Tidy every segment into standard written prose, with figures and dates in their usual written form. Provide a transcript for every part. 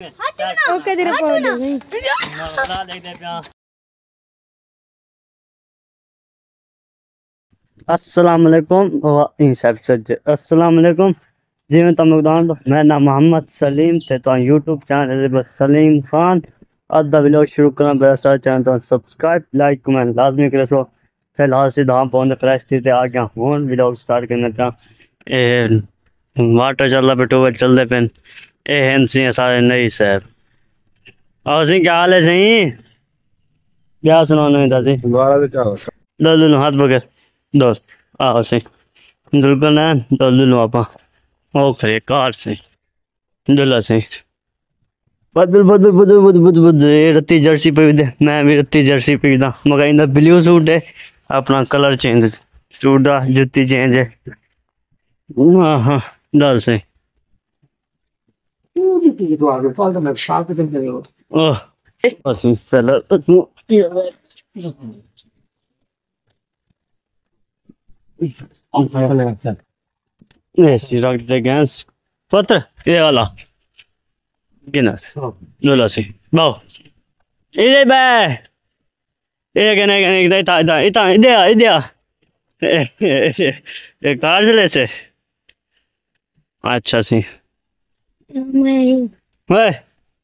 Okay तेरे phone अस्सलाम वालेकुम अस्सलाम वालेकुम जी मैं तुम लोग मैं नाम मोहम्मद सलीम थे तो यूट्यूब चैनल बस सलीम खान अद्धा व्लॉग शुरू करना मेरा सारा चैनल तो सब्सक्राइब लाइक कमेंट लाजमी करे सो फिलहाल सीधा पहुंचे फ्रेश थी आ गया हूँ व्लॉग स्टार्ट करने का वाटर चल रहा पे टूबेल चलते पे ए सारे नई शहर और सी क्या हाल है सही क्या सुनाना था सी दो हाथ पकड़ दोस्त आओ सही बिल्कुल है दो लो आप ओ खरे कार से दुल्ला से बदल बदल बदल बदल बदल बदल ये रत्ती जर्सी पे भी दे मैं भी रत्ती जर्सी पे भी दा मगर इंदा ब्लू सूट है अपना कलर चेंज सूट दा जुत्ती चेंज है हाँ हाँ दल से ओह असि पहले तो तू ऐसी रख दे गैस पत्र ये वाला गिनर लोला से बाओ इधर बे ये गने इधर इधर इधर इधर इधर ये कार चले से अच्छा सी वे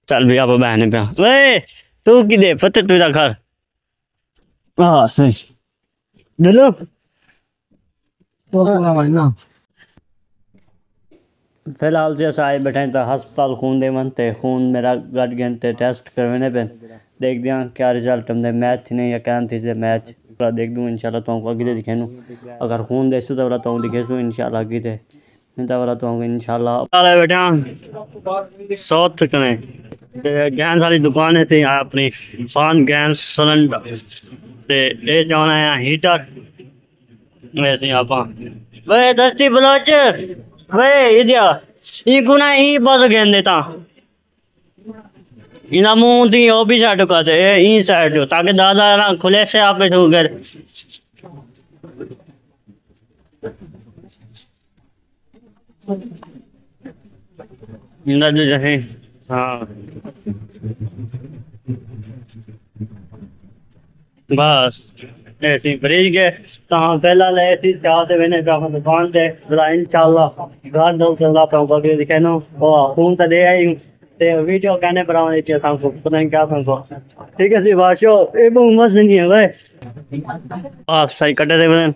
चल भी आप बहने पे वे तू की दे पत्र तेरा घर हाँ सही डलो फिलहाल से आए बैठे तो हस्पताल खून दे मनते खून मेरा गट गए टेस्ट करवाने पे देख दिया क्या रिजल्ट हमने मैच थी नहीं या क्या थी से मैच पूरा देख दूँ इंशाल्लाह तो आगे दिखे नू अगर खून दे तो वाला तो दिखे सू इंशाल्लाह आगे थे नहीं तो वाला तो इंशाल्लाह बैठे सौत कने गैस वाली दुकान थी अपनी पान गैस सिलेंडर ते ये जाना है हीटर वैसे आप वे दस्ती बलोच वे इधर ये गुना ही बस गेंद देता इना मुंह थी वो भी साइड का थे ई साइड ताकि दादा ना खुले से आप बैठो घर इना जो जहे हाँ बस ऐसी फ्रिज के कहाँ पहला ले थी चाहते मैंने दुकान से इंशाल्लाह घर दो चलता पाऊंगा कि दिखे ना वो खून तो दे आई ते वीडियो कहने पर आने चाहिए हमको पता नहीं क्या हमको ठीक है सी बाशो ये बहुत मस्त नहीं है भाई आ सही कटे थे बहन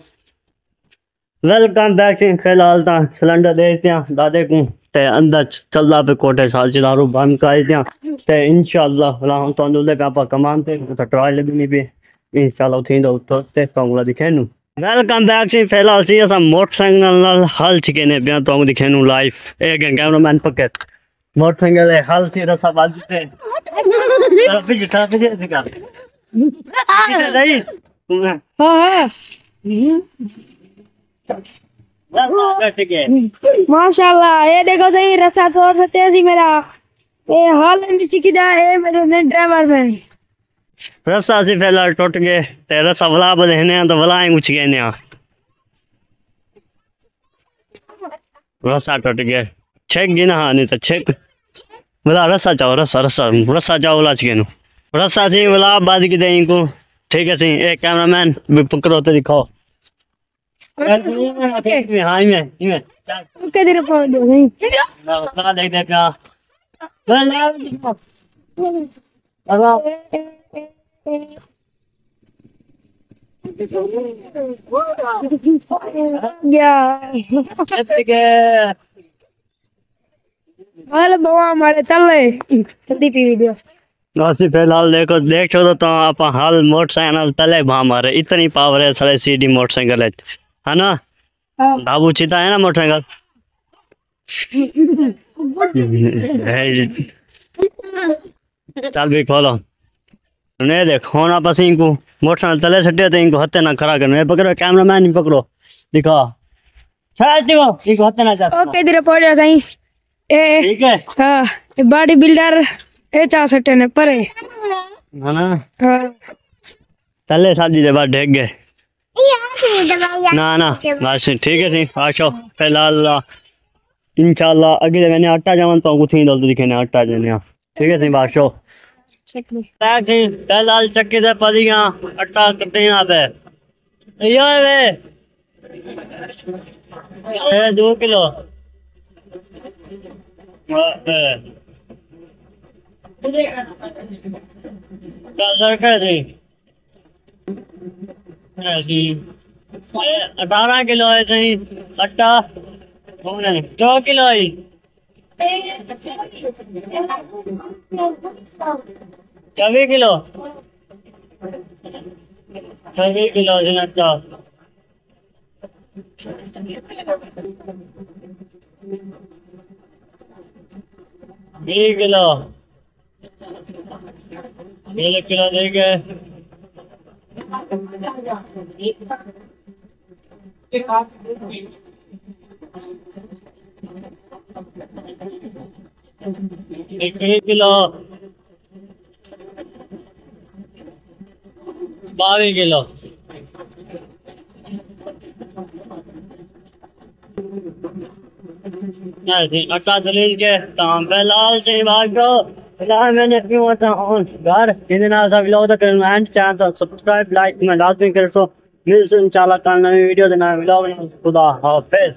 वेलकम बैक से फिलहाल ता सिलेंडर दे दिया दादे को ते अंदर चलदा पे कोटे साल से दारू बंद कर दिया ते इंशाल्लाह भला हम तो अंदर पे आपा कमान थे तो ट्रायल भी नहीं भी इंशाल्लाह थी तो ते कांगला दिखे नु वेलकम बैक से फिलहाल से असा मोटरसाइकिल नाल हल छिके ने बिया तो दिखे नु लाइव एक कैमरामैन पकड़ मोटरसाइकिल हल से रसा बाजते तरफ पीछे दिखा नहीं हां माशाल्लाह ये देखो सही रसा थोड़ा सा तेज ही मेरा ये हाल चिकिदा है मेरे ड्राइवर में रसा से पहला टूट गए ते रसा वला बदने तो वला ही उछ गए ने रसा टूट गए छेक गिना नहीं तो छेक वला रसा चाओ रसा रसा रसा चाओ वला छिके नु रसा से वला बाद की दे इनको ठीक है सी एक कैमरामैन भी पकड़ो तो दिखाओ हां में ओके तेरे फोन दो नहीं ना देख देख ना हमारे तले जल्दी पी वीडियो फिलहाल देखो देख छो तो आप हाल मोटरसाइकिल तले भा मारे इतनी पावर है सारे सीडी मोटरसाइकिल है ना बाबू चिता है ना मोटरसाइकिल चल भी खोलो नहीं देख होना पस इनको मोटरसाइकिल तले सटे तो इनको हत्ते ना खड़ा करने पकड़ो कैमरामैन ही पकड़ो दिखा इनको हत्ते ना चाह ओके तेरे पड़िया सही ए ठीक है हां बॉडी बिल्डर ए चा सटे ने परे है ना हां तले शादी के बाद ढेक गए ना ना बस ठीक है ठीक आशो फिलहाल इंशाल्लाह अगे मैंने आटा जावन तो कुछ नहीं दल दिखे ने आटा देने ठीक है सी बादशो टैक्सी लाल चक्की से पदियां आटा कटियां पे यो वे 2 किलो कैसी 18 किलो है सही आटा 2 किलो है 24 किलो 24 किलो से आटा 20 किलो 1 किलो देंगे 1 किलो 22 किलो आटा दलील के काम फिलहाल से बात करो फिलहाल मैंने क्यों होता हूँ घर इन व्लॉग तक एंड चैनल सब्सक्राइब लाइक में लाजमी कर सो मिलते इंशाल्लाह कल नई वीडियो देना व्लॉग खुदा हाफिज।